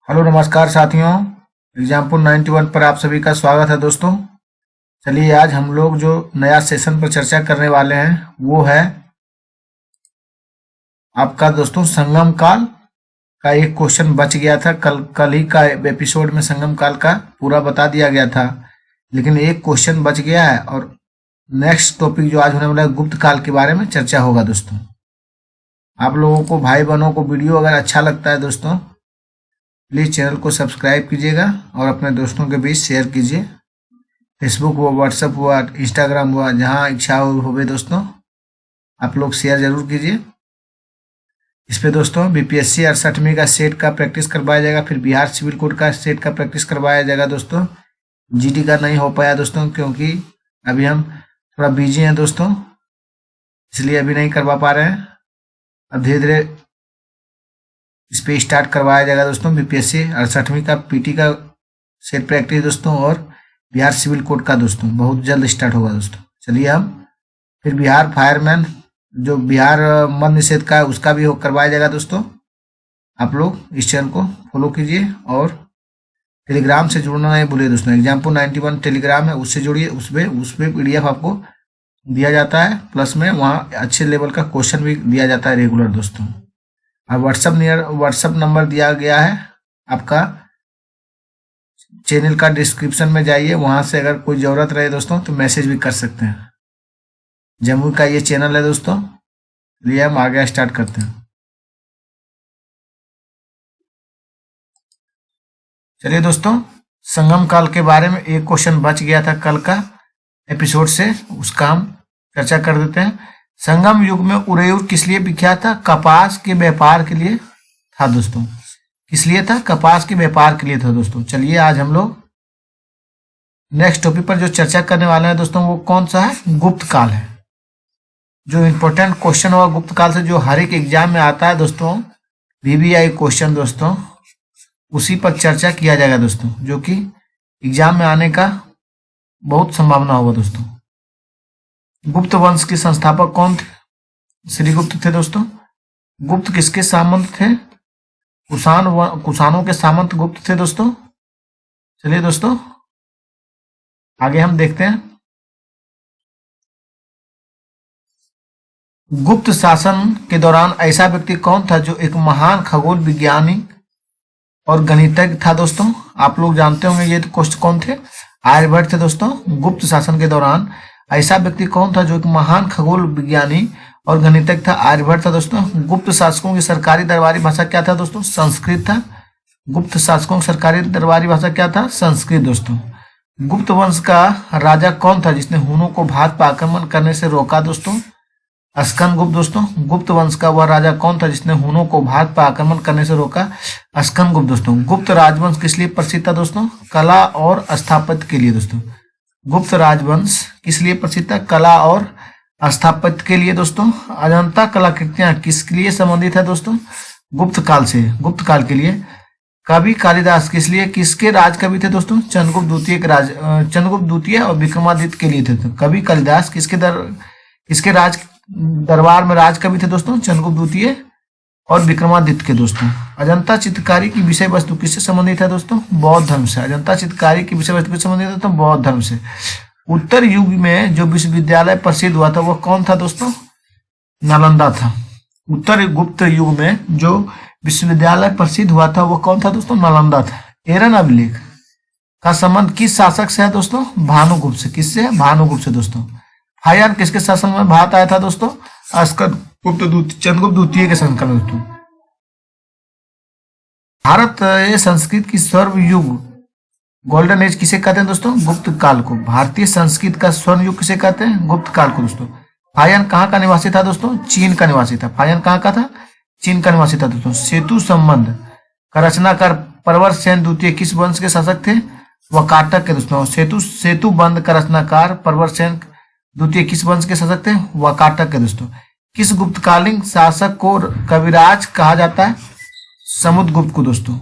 Hello नमस्कार साथियों। Example 91 पर आप सभी का स्वागत है दोस्तों। चलिए आज हम लोग जो नया सेशन पर चर्चा करने वाले हैं वो है आपका दोस्तों संगम काल का। एक क्वेश्चन बच गया था, कल ही का एपिसोड में संगम काल का पूरा बता दिया गया था, लेकिन एक क्वेश्चन बच गया है और नेक्स्ट टॉपिक जो आज होने वाला है गुप्त काल के बारे में चर्चा होगा दोस्तों। आप लोगों को भाई बहनों को वीडियो अगर अच्छा लगता है दोस्तों प्लीज़ चैनल को सब्सक्राइब कीजिएगा और अपने दोस्तों के बीच शेयर कीजिए। फेसबुक हुआ, व्हाट्सएप हुआ, इंस्टाग्राम हुआ, जहाँ इच्छा हो दोस्तों आप लोग शेयर जरूर कीजिए। इस पे दोस्तों बीपीएससी 68वीं का सेट का प्रैक्टिस करवाया जाएगा, फिर बिहार सिविल कोड का सेट का प्रैक्टिस करवाया जाएगा दोस्तों। जीडी का नहीं हो पाया दोस्तों क्योंकि अभी हम थोड़ा बिजी हैं दोस्तों, इसलिए अभी नहीं करवा पा रहे हैं। अब धीरे धीरे इस पे स्टार्ट करवाया जाएगा दोस्तों बीपीएससी 68वीं का पीटी का सेट प्रैक्टिस दोस्तों, और बिहार सिविल कोड का दोस्तों बहुत जल्द स्टार्ट होगा दोस्तों। चलिए हम फिर बिहार फायरमैन जो बिहार मद्य निषेध का है उसका भी करवाया जाएगा दोस्तों। आप लोग इस चैनल को फॉलो कीजिए और टेलीग्राम से जुड़ना नहीं भूलिए दोस्तों। एग्जाम्पल 91 टेलीग्राम है, उससे जुड़िए। उसमें पीडीएफ आपको दिया जाता है, प्लस में वहाँ अच्छे लेवल का क्वेश्चन भी दिया जाता है रेगुलर दोस्तों। और व्हाट्सएप नंबर दिया गया है आपका चैनल का, डिस्क्रिप्शन में जाइए, वहां से अगर कोई जरूरत रहे दोस्तों तो मैसेज भी कर सकते हैं। जम्मू का ये चैनल है दोस्तों। चलिए हम आगे स्टार्ट करते हैं। चलिए दोस्तों संगम काल के बारे में एक क्वेश्चन बच गया था कल का एपिसोड से, उसका हम चर्चा कर देते हैं। संगम युग में उरेयूर किस लिए विख्यात था? कपास के व्यापार के लिए था दोस्तों। किस लिए था? कपास के व्यापार के लिए था दोस्तों। चलिए आज हम लोग नेक्स्ट टॉपिक पर जो चर्चा करने वाले हैं दोस्तों वो कौन सा है? गुप्त काल है। जो इंपॉर्टेंट क्वेश्चन होगा गुप्त काल से, जो हर एक एग्जाम में आता है दोस्तों, वीवीआई क्वेश्चन दोस्तों, उसी पर चर्चा किया जाएगा दोस्तों, जो कि एग्जाम में आने का बहुत संभावना होगा दोस्तों। गुप्त वंश के संस्थापक कौन थे? श्रीगुप्त थे दोस्तों। गुप्त किसके सामंत थे? कुषाणों के सामंत गुप्त थे दोस्तों। चलिए दोस्तों आगे हम देखते हैं। गुप्त शासन के दौरान ऐसा व्यक्ति कौन था जो एक महान खगोल विज्ञानी और गणितज्ञ था दोस्तों? आप लोग जानते होंगे ये क्वेश्चन कौन थे? आर्यभट्ट थे दोस्तों। गुप्त शासन के दौरान ऐसा व्यक्ति कौन था जो एक महान खगोल विज्ञानी और गणितज्ञ था? आर्यभट्ट था दोस्तों। गुप्त शासकों की सरकारी दरबारी भाषा क्या था दोस्तों? संस्कृत था। गुप्त शासकों की सरकारी दरबारी भाषा क्या था? संस्कृत दोस्तों। गुप्त वंश का राजा कौन था जिसने हुनों को भारत पर आक्रमण करने से रोका दोस्तों? स्कंदगुप्त दोस्तों। गुप्त वंश का वह राजा कौन था जिसने हुनों को भारत पर आक्रमण करने से रोका? स्कंदगुप्त दोस्तों। गुप्त राजवंश किस लिए प्रसिद्ध था दोस्तों? कला और स्थापत्य के लिए दोस्तों। गुप्त राजवंश किस लिए प्रसिद्ध था? कला और स्थापत्य के लिए दोस्तों। अजंता कलाकृतियां किसके लिए संबंधित है दोस्तों? गुप्त काल से, गुप्त काल के लिए। कवि कालिदास किस लिए, किसके राज कवि थे दोस्तों? चंद्रगुप्त द्वितीय और विक्रमादित्य के लिए थे। तो कवि कालिदास किसके राज दरबार में राज कवि थे दोस्तों? चंद्रगुप्त द्वितीय और विक्रमादित्य के दोस्तों। अजंता चित्रकारी की विषय वस्तु किससे संबंधित है दोस्तों? बौद्ध धर्म से। अजंता चित्रकारी की विषय वस्तु किससे संबंधित है दोस्तों? बौद्ध धर्म से। उत्तर युग में जो विश्वविद्यालय प्रसिद्ध हुआ था वह कौन था दोस्तों? नालंदा था। उत्तर गुप्त युग में जो विश्वविद्यालय प्रसिद्ध हुआ था वह कौन था दोस्तों? नालंदा था। एरन अभिलेख का संबंध किस शासक से है दोस्तों? भानुगुप्त से। किससे? भानुगुप्त से दोस्तों। हायान किसके शासन में भारत आया था दोस्तों? चंद्रगुप्त द्वितीय के शासन में दोस्तों। भारत संस्कृत की स्वर्ण युग गोल्डन एज किसे कहते हैं दोस्तों? गुप्त काल को। भारतीय संस्कृत का स्वर्ण युग किसे कहते हैं? गुप्त काल को दोस्तों। फायन कहाँ का निवासी था दोस्तों? चीन का निवासी था। फायन कहाँ का था? चीन का निवासी था दोस्तों। सेतु संबंध का रचनाकार प्रवर सेन द्वितीय किस वंश के शासक थे? वकाटक के दोस्तों। सेतु बंध का रचनाकार प्रवर सेन द्वितीय किस वंश के शासक थे? वकाटक के दोस्तों। किस गुप्तकालीन शासक को कविराज कहा जाता है? समुद्रगुप्त को दोस्तों।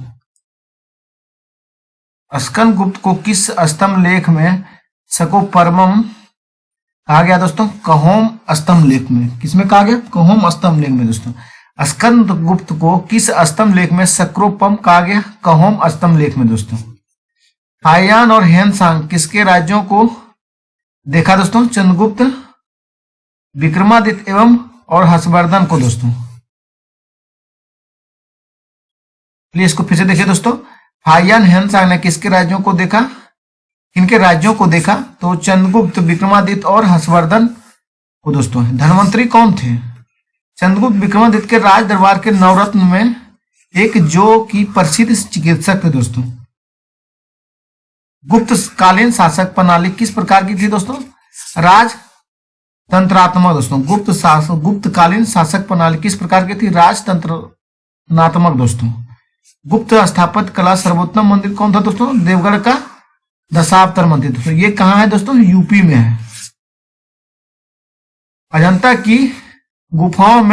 स्कंदगुप्त को किस स्तंभ लेख में सको परमम कहा गया दोस्तों? कहोम स्तंभ लेख में। किसमें कहा गया? कहोम स्तंभ लेख में दोस्तों। स्कंद गुप्त को किस स्तंभ लेख में सक्रोपम कहा गया? कहोम स्तंभ लेख में दोस्तों। हायान और हेनसांग किसके राज्यों को देखा दोस्तों? चंद्रगुप्त, विक्रमादित्य एवं और हर्षवर्धन को दोस्तों। प्लीज इसको फिर से देखिए दोस्तों। हायान हेनसांग ने किसके राज्यों को देखा? किनके राज्यों को देखा? तो चंद्रगुप्त, विक्रमादित्य और हर्षवर्धन को दोस्तों। धनवंतरी कौन थे? चंद्रगुप्त विक्रमादित्य के राज दरबार के नवरत्न में एक जो कि प्रसिद्ध चिकित्सक थे दोस्तों। गुप्त कालीन शासक प्रणाली किस प्रकार की थी दोस्तों? राजतंत्रात्मक दोस्तों। गुप्त कालीन शासक प्रणाली किस प्रकार की थी? राजतंत्रात्मक दोस्तों। गुप्त स्थापत्य कला सर्वोत्तम मंदिर कौन था दोस्तों? देवगढ़ का दशावतार मंदिर दोस्तों। ये कहाँ है दोस्तों? यूपी में है। अजंता की गुफाओं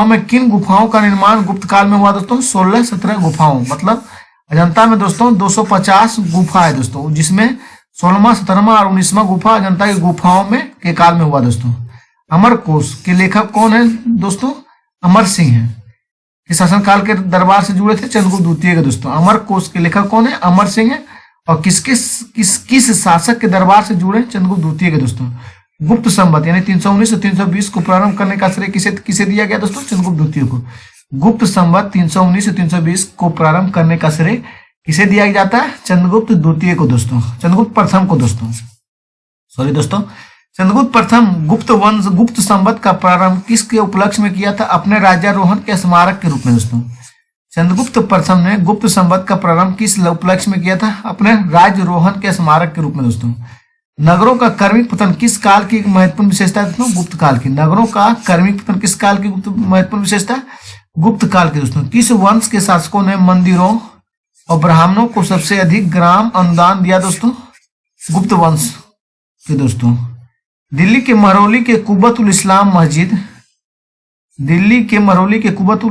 में किन गुफाओं का निर्माण गुप्त काल में हुआ दोस्तों? 16-17 गुफाओं। मतलब अजंता में दोस्तों 250 गुफा है दोस्तों, जिसमें 16वां, 17वां और 19वां गुफा अजंता की गुफाओं में के काल में हुआ दोस्तों। अमरकोश के लेखक कौन है दोस्तों? अमर सिंह है। इस शासन काल के दरबार से जुड़े थे चंद्रगुप्त द्वितीय के दोस्तों। अमरकोश के लेखक कौन है? अमर सिंह है। और किस शासक के दरबार से जुड़े? चंद्रगुप्त द्वितीय के दोस्तों। गुप्त संवत यानी 319 और 320 को प्रारंभ करने का श्रेय किसे दिया गया दोस्तों? चंद्रगुप्त द्वितीय को। गुप्त संवत 319 और 320 को प्रारंभ करने का श्रेय किसे दिया जाता है? चंद्रगुप्त द्वितीय को दोस्तों। चंद्रगुप्त प्रथम को दोस्तों। सॉरी दोस्तों, चंद्रगुप्त प्रथम गुप्त संवत का प्रारंभ किसके उपलक्ष्य में किया था? अपने राज्यारोहण के स्मारक के रूप में दोस्तों। चंद्रगुप्त प्रथम ने गुप्त संवत का प्रारंभ किस उपलक्ष्य में किया था? अपने राज्यारोहण के स्मारक के रूप में दोस्तों। नगरों का कर्मिक पतन किस काल की महत्वपूर्ण विशेषता है दोस्तों? गुप्त काल की। नगरों का कर्मिक पतन किस काल की महत्वपूर्ण विशेषता? गुप्त काल की दोस्तों। किस वंश के शासकों ने मंदिरों और ब्राह्मणों को सबसे अधिक ग्राम अनुदान दिया दोस्तों? गुप्त वंश के दोस्तों। दिल्ली के महरौली के कुब्बतुल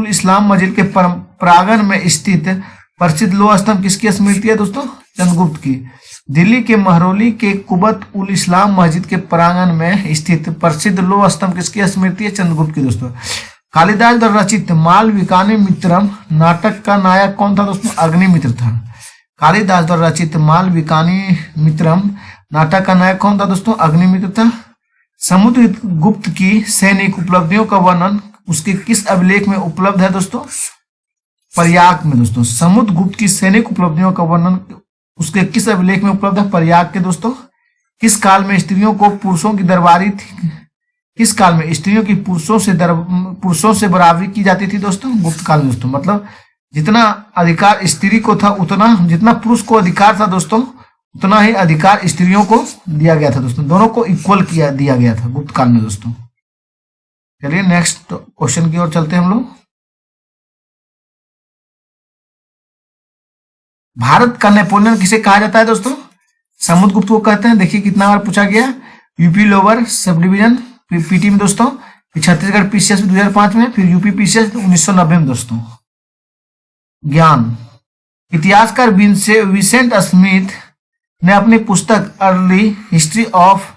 इस्लाम मस्जिद के प्रांगण में स्थित प्रसिद्ध लोह स्तंभ किसकी स्मृति है दोस्तों? चंद्रगुप्त की। दिल्ली के महरौली के कुब्बत उल इस्लाम मस्जिद के प्रांगण में स्थित प्रसिद्ध लोह स्तंभ किसकी स्मृति है? चंद्रगुप्त की दोस्तों। कालिदास द्वारा रचित मालविकाग्नि मित्रम नाटक का नायक कौन था दोस्तों? अग्निमित्र था। कालिदास द्वारा रचित मालविकाग्नि मित्रम नाटक का नायक कौन था दोस्तों? अग्निमित्र था। समुद्रगुप्त की सैनिक उपलब्धियों का वर्णन उसके किस अभिलेख में उपलब्ध है दोस्तों? पर्याप्त में दोस्तों। समुद्रगुप्त की सैनिक उपलब्धियों का वर्णन उसके किस अभिलेख में उपलब्ध है? पर्याप्त के दोस्तों। किस काल में स्त्रियों को पुरुषों की दरबारी थी? किस काल में स्त्रियों की पुरुषों से बराबरी की जाती थी दोस्तों? गुप्त काल में दोस्तों। मतलब जितना अधिकार स्त्री को था उतना, जितना पुरुष को अधिकार था दोस्तों, उतना ही अधिकार स्त्रियों को दिया गया था दोस्तों। दोनों को इक्वल दिया गया था गुप्त काल में दोस्तों। चलिए नेक्स्ट क्वेश्चन की ओर चलते हैं हम लोग। भारत का नेपोलियन किसे कहा जाता है दोस्तों? समुद्रगुप्त को कहते हैं। देखिए कितना बार पूछा गया। UP lower sub division PT में दोस्तों, फिर छत्तीसगढ़ पीसीएस में 2005 में, फिर यूपी पीसीएस 1990 में दोस्तों। ज्ञान। इतिहासकार विंसेंट स्मिथ ने अपनी पुस्तक अर्ली हिस्ट्री ऑफ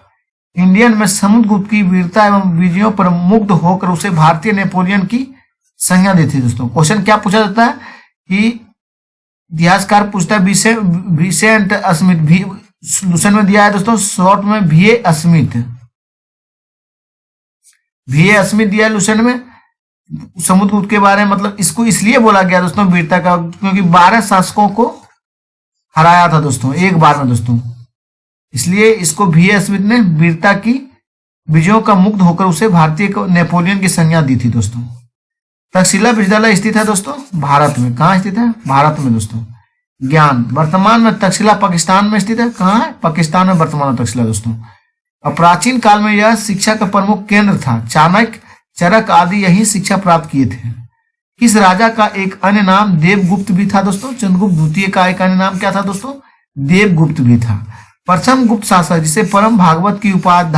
इंडियन में समुद्रगुप्त की वीरता एवं विजयों पर मुग्ध होकर उसे भारतीय नेपोलियन की संज्ञा दी थी दोस्तों। क्वेश्चन क्या पूछा जाता है कि इतिहासकार पूछता है विंसेंट स्मिथ, सोल्यूशन में दिया है दोस्तों शॉर्ट में VA स्मिथ दिया है सोल्यूशन में समुद्रगुप्त के बारे में। मतलब इसको इसलिए बोला गया दोस्तों वीरता का, क्योंकि 12 शासकों को हराया था दोस्तों एक बार में दोस्तों, इसलिए इसको VA स्मिथ ने वीरता की विजयों का मुग्ध होकर उसे भारतीय नेपोलियन की संज्ञा दी थी दोस्तों। तक्षशिला विश्वविद्यालय स्थित है दोस्तों भारत में। कहाँ स्थित है? भारत में दोस्तों। ज्ञान। वर्तमान में तक्षशिला पाकिस्तान में स्थित है। कहाँ है? पाकिस्तान में वर्तमान में तक्षशिला दोस्तों। और प्राचीन काल में यह शिक्षा का प्रमुख केंद्र था। चाणक्य, चरक आदि यही शिक्षा प्राप्त किए थे। किस राजा का एक अन्य नाम देवगुप्त भी था दोस्तों? चंद्रगुप्त द्वितीय का एक अन्य नाम क्या था दोस्तों? देवगुप्त भी था। प्रथम गुप्त शासक जिसे परम भागवत की उपाधि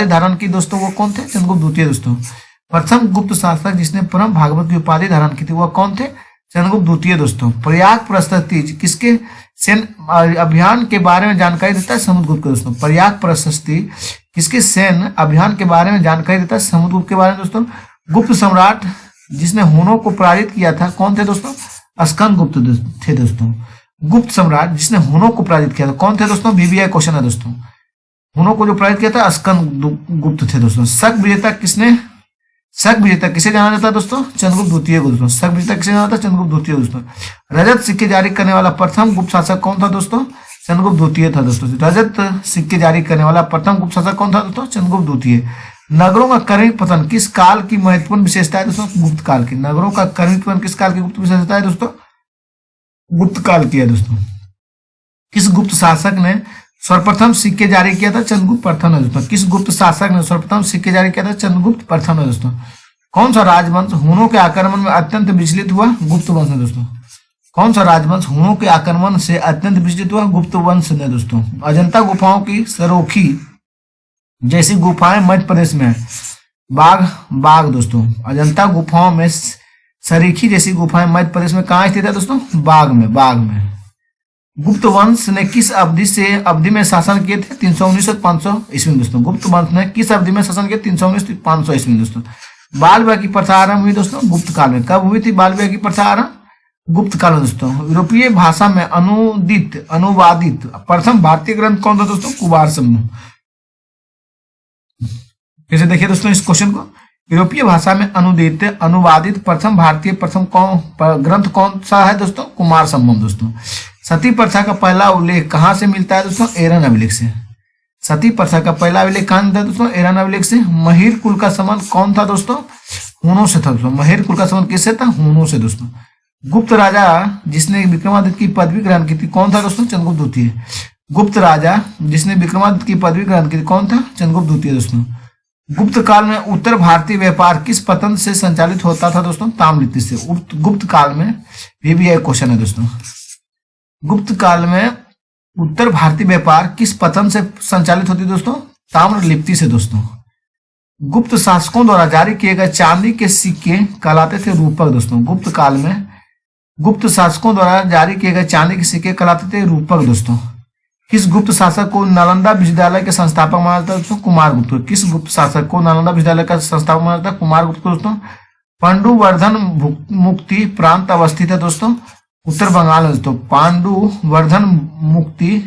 धारण की दोस्तों वो कौन थे? चंद्रगुप्त द्वितीय दोस्तों। प्रथम गुप्त शासक जिसने परम भागवत की उपाधि धारण की थी वह कौन थे? चंद्रगुप्त द्वितीय दोस्तों। प्रयाग प्रशस्ति किसके सैन्य अभियान के बारे में जानकारी देता है? समुद्रगुप्त के दोस्तों। प्रयाग प्रशस्ति किसके सैन्य अभियान के बारे में जानकारी देता है? समुद्रगुप्त के बारे में दोस्तों। गुप्त सम्राट जिसने हुनों को पराजित किया था कौन थे दोस्तों? स्कंदगुप्त थे दोस्तों। गुप्त सम्राट जिसने हुनों को पराजित किया था कौन थे दोस्तों? बीबीआई क्वेश्चन है दोस्तों। हुनों को जो पराजित किया था स्कंदगुप्त थे दोस्तों। शक विजेता किसे जाना जाता है दोस्तों? चंद्रगुप्त द्वितीय को दोस्तों। शक विजेता किसे जाना जाता है? चंद्रगुप्त द्वितीय दोस्तों। रजत सिक्के जारी करने वाला प्रथम गुप्त शासक कौन था दोस्तों? चंद्रगुप्त द्वितीय था दोस्तों। रजत सिक्के जारी करने वाला प्रथम गुप्त शासक कौन था दोस्तों? चंद्रगुप्त द्वितीय। नगरों का करणी पतन किस काल की महत्वपूर्ण विशेषता है दोस्तों? गुप्त काल की। नगरों का करणी पतन किस काल की गुप्त विशेषता है दोस्तों? गुप्त काल की है दोस्तों। किस गुप्त शासक ने सर्वप्रथम सिक्के जारी किया था? चंद्रगुप्त प्रथम है दोस्तों। किस गुप्त शासक ने सर्वप्रथम सिक्के जारी किया था? चंद्रगुप्त प्रथम है दोस्तों। कौन सा राजवंश हुनों के आक्रमण में अत्यंत विचलित हुआ? गुप्त वंश है दोस्तों। कौन सा राजवंश हुनों के आक्रमण से अत्यंत विचलित हुआ? गुप्त वंश ने दोस्तों। अजंता गुफाओं की सरोखी जैसी गुफाएं मध्य प्रदेश में है। बाघ दोस्तों। अजंता गुफाओं में सरीखी जैसी गुफाएं मध्य प्रदेश में कहाँ स्थित है दोस्तों? बाघ में। गुप्त वंश ने किस अवधि में शासन किए थे? 319 और 500 ईस्वी दोस्तों। गुप्त वंश ने किस अवधि में शासन किया? 319 500 ईस्वी दोस्तों। बाल विवाह की प्रथा आरंभ हुई दोस्तों गुप्त काल में। कब हुई थी बाल विवाह की प्रथा आरंभ? गुप्त काल में दोस्तों। यूरोपीय भाषा में अनुवादित प्रथम भारतीय ग्रंथ कौन था दोस्तों? कुमार संभव। फिर से देखिए दोस्तों इस क्वेश्चन को। यूरोपीय भाषा में अनुवादित प्रथम ग्रंथ कौन सा है दोस्तों? कुमार संभव दोस्तों। सती प्रथा का पहला उल्लेख कहाँ से मिलता है दोस्तों? एरन अभिलेख से। सती प्रथा का पहला अभिलेख कहाँ मिलता है दोस्तों? एरन अभिलेख से। महीर कुल का संबंध कौन था दोस्तों? हुनों से था दोस्तों। महीर कुल का संबंध किससे था? हुनों से दोस्तों। गुप्त राजा जिसने विक्रमादित्य की पदवी ग्रहण की थी कौन था दोस्तों? चंद्रगुप्त द्वितीय। गुप्त राजा जिसने विक्रमादित्य की पदवी ग्रहण की थी कौन था? चंद्रगुप्त द्वितीय दोस्तों। गुप्त काल में उत्तर भारतीय व्यापार किस पतन से संचालित होता था दोस्तों? ताम्रलिप्ति से। गुप्त काल में बीबीआई क्वेश्चन है दोस्तों। गुप्त काल में उत्तर भारतीय व्यापार किस पतन से संचालित होती दोस्तों? ताम्रलिप्ति से दोस्तों। गुप्त शासकों द्वारा जारी किए गए चांदी के सिक्के कहलाते थे रूपक दोस्तों। गुप्त काल में गुप्त शासकों द्वारा जारी किए गए चांदी के सिक्के कहलाते थे रूपक दोस्तों। किस गुप्त शासक को नालंदा विश्वविद्यालय के संस्थापक माना जाता है दोस्तों? कुमारगुप्त। किस गुप्त शासक को नालंदा विश्वविद्यालय का संस्थापक माना जाता है? कुमारगुप्त दोस्तों। पांडुवर्धन मुक्ति प्रांत अवस्थित है दोस्तों उत्तर बंगाल में दोस्तों। पांडुवर्धन मुक्ति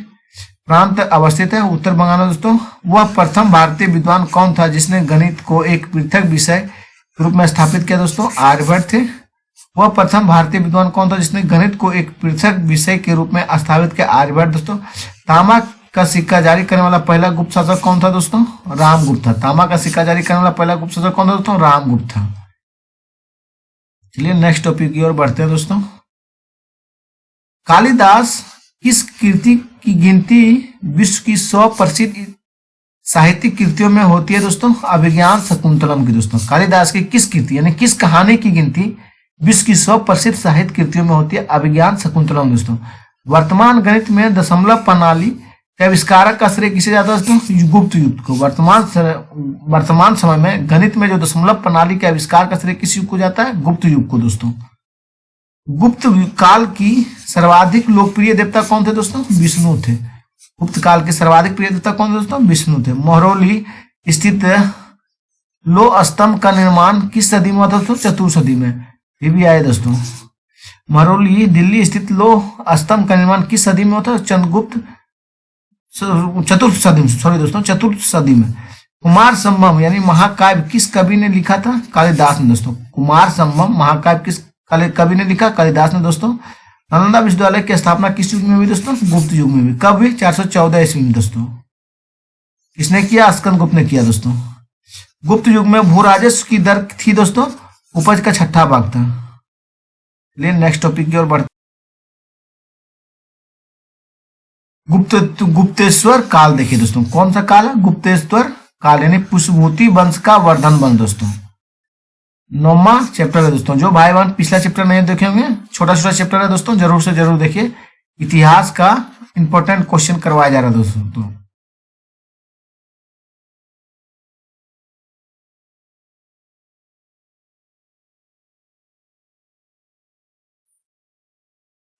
प्रांत अवस्थित है उत्तर बंगाल में दोस्तों। वह प्रथम भारतीय विद्वान कौन था जिसने गणित को एक पृथक विषय के रूप में स्थापित किया दोस्तों? आर्यभट्ट थे। वह प्रथम भारतीय विद्वान कौन था जिसने गणित को एक पृथक विषय के रूप में स्थापित किया? आर्यभट्ट दोस्तों। तांबा का सिक्का जारी करने वाला पहला गुप्त शासक कौन था दोस्तों? रामगुप्त था। तांबा का सिक्का जारी करने वाला पहला गुप्त शासक कौन था दोस्तों? रामगुप्त था। चलिए नेक्स्ट टॉपिक की ओर बढ़ते हैं दोस्तों। कालिदास किस कृति की गिनती विश्व की 100 प्रसिद्ध साहित्यिक कृतियों में होती है दोस्तों? अभिज्ञान शकुंतलम की दोस्तों। कालिदास की किस कृति यानी किस कहानी की गिनती विश्व की 100 प्रसिद्ध साहित्य कृतियों में होती है? अभिज्ञान शकुंतलम दोस्तों। वर्तमान गणित में दशमलव प्रणाली के आविष्कारक का श्रेय किसे जाता है दोस्तों? गुप्त युग को। वर्तमान समय में गणित में जो दशमलव प्रणाली के आविष्कार का श्रेय किस युग को जाता है? गुप्त युग को दोस्तों। गुप्त काल की सर्वाधिक लोकप्रिय देवता कौन थे दोस्तों? विष्णु थे। गुप्त काल के सर्वाधिक प्रिय देवता कौन थे दोस्तों? विष्णु थे। महरौली स्थित लौह स्तंभ का निर्माण किस सदी में हुआ था दोस्तों? चतुर्थ सदी में। ये भी आए दोस्तों। महरौली दिल्ली स्थित लौह स्तंभ का निर्माण किस सदी में हुआ था? चतुर्थ सदी में। सॉरी दोस्तों, चतुर्थ सदी में। कुमार संभव यानी महाकाव्य किस कवि ने लिखा था? कालिदास ने दोस्तों। कुमार संभव महाकाव्य किस कवि ने लिखा? कालिदास ने दोस्तों। नालंदा विश्वविद्यालय की स्थापना किस युग में हुई दोस्तों? गुप्त युग में हुई। कब हुई? 414 ईस्वी में दोस्तों। किसने किया? स्कंदगुप्त ने किया दोस्तों। गुप्त युग में भू राजस्व की दर थी दोस्तों उपज का 6ठा भाग था। चलिए नेक्स्ट टॉपिक की ओर बढ़ते। गुप्तेश्वर काल देखिए दोस्तों। कौन सा काल है? गुप्तेश्वर काल यानी पुष्पभूति वंश का वर्धन वंश दोस्तों। 9वां चैप्टर है दोस्तों। जो भाई बहन पिछला चैप्टर नहीं देखे होंगे, छोटा छोटा चैप्टर है दोस्तों, जरूर से जरूर देखिए। इतिहास का इंपॉर्टेंट क्वेश्चन करवाया जा रहा है दोस्तों। तो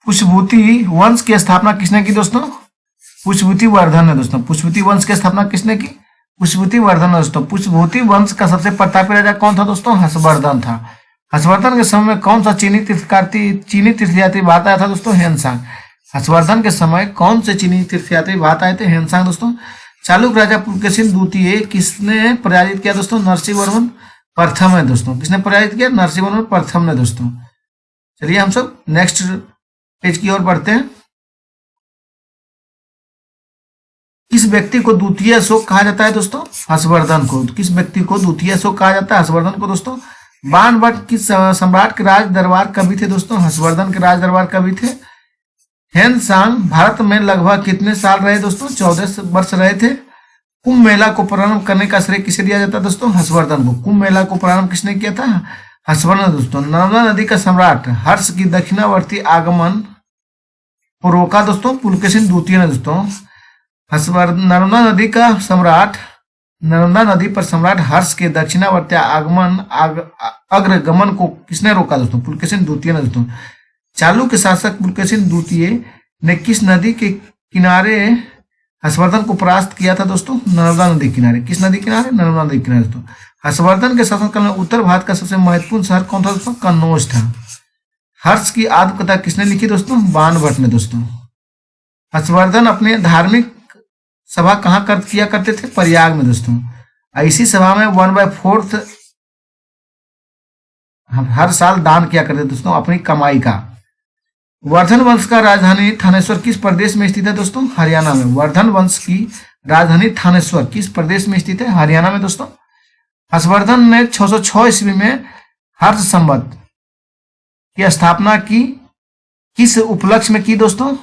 पुष्पभूति वंश की स्थापना किसने की दोस्तों? पुष्पभूति वर्धन है दोस्तों। पुष्पभूति वंश की स्थापना किसने की? पुष्पभूति वर्धन दोस्तों, पुष्पभूति वंश का सबसे प्रतापी राजा कौन था दोस्तों? हर्षवर्धन था। हर्षवर्धन के समय में कौन सा चीनी तीर्थयात्री भारत आया था दोस्तों? ह्वेनसांग। हर्षवर्धन के समय कौन से चीनी तीर्थयात्री भारत आए थे? ह्वेनसांग दोस्तों। चालुक्य राजा पुलकेशिन द्वितीय किसने पराजित किया दोस्तों? नरसिंहवर्मन प्रथम है दोस्तों। किसने पराजित किया? नरसिंहवर्मन प्रथम ने दोस्तों। चलिए हम सब नेक्स्ट पेज की ओर बढ़ते हैं। किस व्यक्ति को द्वितीय अशोक कहा जाता है दोस्तों? हर्षवर्धन को। किस व्यक्ति को द्वितीय अशोक कहा जाता है? हर्षवर्धन को दोस्तों। बाणभट्ट किस सम्राट के राज दरबार कवि थे दोस्तों? हर्षवर्धन के राज दरबार कवि थे। ह्वेनसांग भारत में लगभग कितने साल रहे दोस्तों? 14 वर्ष रहे थे। कुंभ मेला को प्रारंभ करने का श्रेय किसे दिया जाता है दोस्तों? हर्षवर्धन को। कुंभ मेला को प्रारंभ किसने किया था? हर्षवर्धन दोस्तों। नर्मदा नदी का सम्राट हर्ष की दक्षिणावर्ती आगमन को रोका दोस्तों? पुलकेशिन द्वितीय ने दोस्तों। नर्मदा नदी पर सम्राट हर्ष के दक्षिणावर्ती अग्रगमन को किसने रोका दोस्तों? पुलकेशिन द्वितीय ने दोस्तों। चालुक्य शासक पुलकेशिन द्वितीय ने किस नदी के किनारे हर्षवर्धन को परास्त किया था दोस्तों? नर्मदा नदी किनारे। किस नदी किनारे? नर्मदा नदी किनारे दोस्तों। हर्षवर्धन के शासनकाल में उत्तर भारत का सबसे महत्वपूर्ण शहर कौन था दोस्तों? कन्नौज था। हर्ष की आत्मकथा किसने लिखी दोस्तों? बाणभट्ट ने दोस्तों। हर्षवर्धन अपने धार्मिक सभा कहाँ किया करते थे? प्रयाग में दोस्तों। ऐसी सभा में 1/4 हर साल दान किया करते दोस्तों अपनी कमाई का। वर्धन वंश का राजधानी थानेश्वर किस प्रदेश में स्थित है दोस्तों? हरियाणा में। वर्धन वंश की राजधानी थानेश्वर किस प्रदेश में स्थित है? हरियाणा में दोस्तों। हर्षवर्धन ने 606 ईस्वी में हर्ष संवत की स्थापना की किस उपलक्ष्य में की दोस्तों?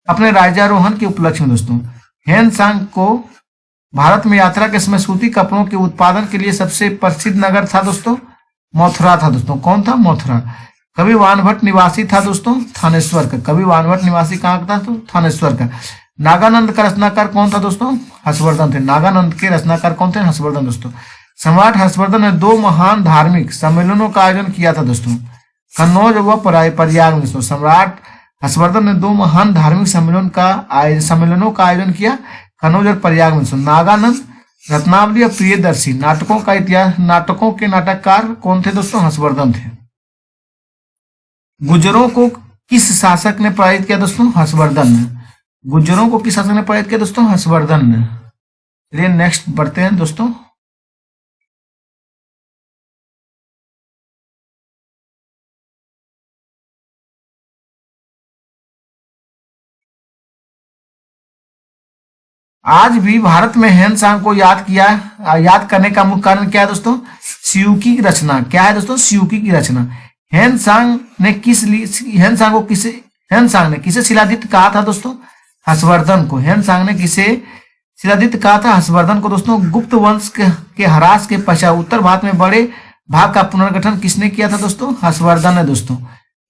अपने राज्यारोहण के उपलक्ष्य में दोस्तों। ह्वेनसांग को भारत में यात्रा के समय सूती कपड़ों के उत्पादन के लिए सबसे प्रसिद्ध नगर था दोस्तों? मथुरा था दोस्तों। कौन था? मथुरा। कवि बाणभट्ट निवासी था दोस्तों? थानेश्वर का। कवि बाणभट्ट निवासी कहाँ का था? तो थानेश्वर का। नागानंद का रचनाकार कौन था दोस्तों? हर्षवर्धन थे। नागानंद के रचनाकार कौन थे? हर्षवर्धन दोस्तों। सम्राट हर्षवर्धन ने 2 महान धार्मिक सम्मेलनों का आयोजन किया था दोस्तों? कन्नौज व प्रयाग में दोस्तों। सम्राट हर्षवर्धन ने 2 महान धार्मिक सम्मेलनों का आयोजन किया कन्नौज और प्रयाग में दोस्तों। नागानंद, रत्नावली और प्रियदर्शी नाटकों का इतिहास, नाटकों के नाटककार कौन थे दोस्तों? हर्षवर्धन थे। गुर्जरों को किस शासक ने पराजित किया दोस्तों? हर्षवर्धन ने। गुर्जरों को किस शासक ने पराजित किया दोस्तों? हर्षवर्धन ने। चलिए नेक्स्ट बढ़ते हैं दोस्तों। आज भी भारत में ह्वेनसांग को याद करने का मुख्य कारण क्या है दोस्तों? सियूकी की रचना। क्या है दोस्तों? सियूकी की रचना। ह्वेनसांग ने किसे शिलादित कहा था दोस्तों? हर्षवर्धन को। ह्वेनसांग ने किसे शिलादित कहा था? हर्षवर्धन को दोस्तों। गुप्त वंश के ह्रास के पश्चात उत्तर भारत में बड़े भाग का पुनर्गठन किसने किया था दोस्तों? हर्षवर्धन ने दोस्तों।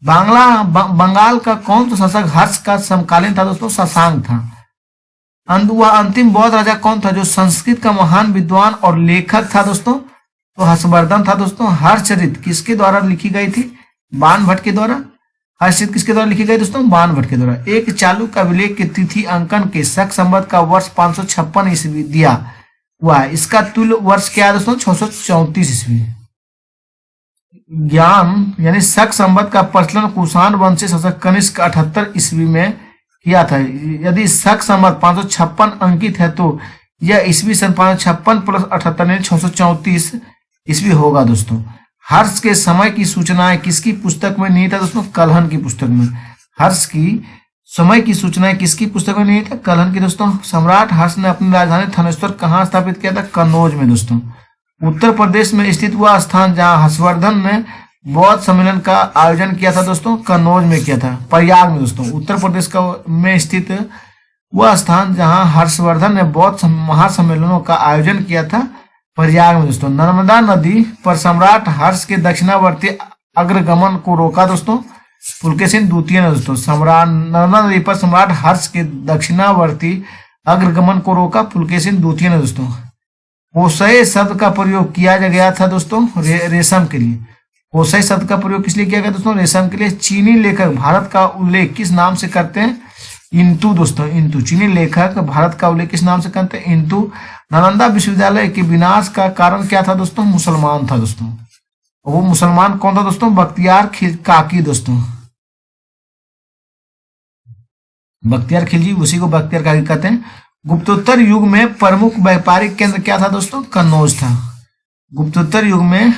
बंगाल का कौन सा शासक हर्ष का समकालीन था दोस्तों? शशांक था। वह अंतिम बौद्ध राजा कौन था जो संस्कृत का महान विद्वान और लेखक था दोस्तों? तो हर्षवर्धन था दोस्तों। हर्षचरित किसके द्वारा लिखी गई थी? बाणभट्ट के द्वारा। हर्षचरित किसके द्वारा लिखी गई दोस्तों? बाणभट्ट के द्वारा। एक चालुक्य अभिलेख के तिथि अंकन के शक संवत का वर्ष 556 ईस्वी दिया हुआ है। इसका तुल्य वर्ष क्या है दोस्तों? 634 ईस्वी। ज्ञान यानी शक संवत का प्रचलन कुषाण वंशी शासक कनिष्क 78 ईस्वी में किया था। यदि शक संवत 556 अंकित है तो यह ईस्वी सन 556 प्लस 78 यानी 634 ईस्वी होगा दोस्तों। हर्ष के समय की सूचनाएं किसकी पुस्तक में निहित है दोस्तों? कलहन की पुस्तक में। हर्ष की समय की सूचनाएं किसकी पुस्तक में निहित है? कलहन की दोस्तों। सम्राट हर्ष ने अपनी राजधानी थानेश्वर कहाँ स्थापित किया था? कन्नौज में दोस्तों। उत्तर प्रदेश में स्थित वह स्थान जहाँ हर्षवर्धन ने बौद्ध सम्मेलन का आयोजन किया था दोस्तों? कन्नौज में किया था। प्रयाग में दोस्तों। उत्तर प्रदेश का में स्थित वह स्थान जहां हर्षवर्धन ने बौद्ध महासम्मेलनों का आयोजन किया था? प्रयाग में दोस्तों। नर्मदा नदी पर सम्राट हर्ष के दक्षिणावर्ती अग्रगमन को रोका दोस्तों? पुलकेशिन द्वितीय ने दोस्तों। नर्मदा नदी पर सम्राट हर्ष के दक्षिणावर्ती अग्रगमन को रोका? पुलकेशिन द्वितीय ने दोस्तों। कोसै शब्द का प्रयोग किया गया था दोस्तों रेशम के लिए। कोसै शब्द का प्रयोग किस लिए किया गया दोस्तों? रेशम के लिए। चीनी लेखक भारत का उल्लेख किस नाम से करते हैं? इंतु दोस्तों। इंतु। चीनी लेखक भारत का उल्लेख किस नाम से करते हैं? इंतु। नालंदा विश्वविद्यालय के विनाश का कारण क्या था दोस्तों? मुसलमान था दोस्तों। वो मुसलमान कौन था दोस्तों? बख्तियार काकी दोस्तों। बख्तियार खिलजी, उसी को बख्तियार काकी कहते हैं। गुप्तोत्तर युग में प्रमुख व्यापारिक केंद्र क्या था दोस्तों? कन्नौज था। गुप्तोत्तर युग में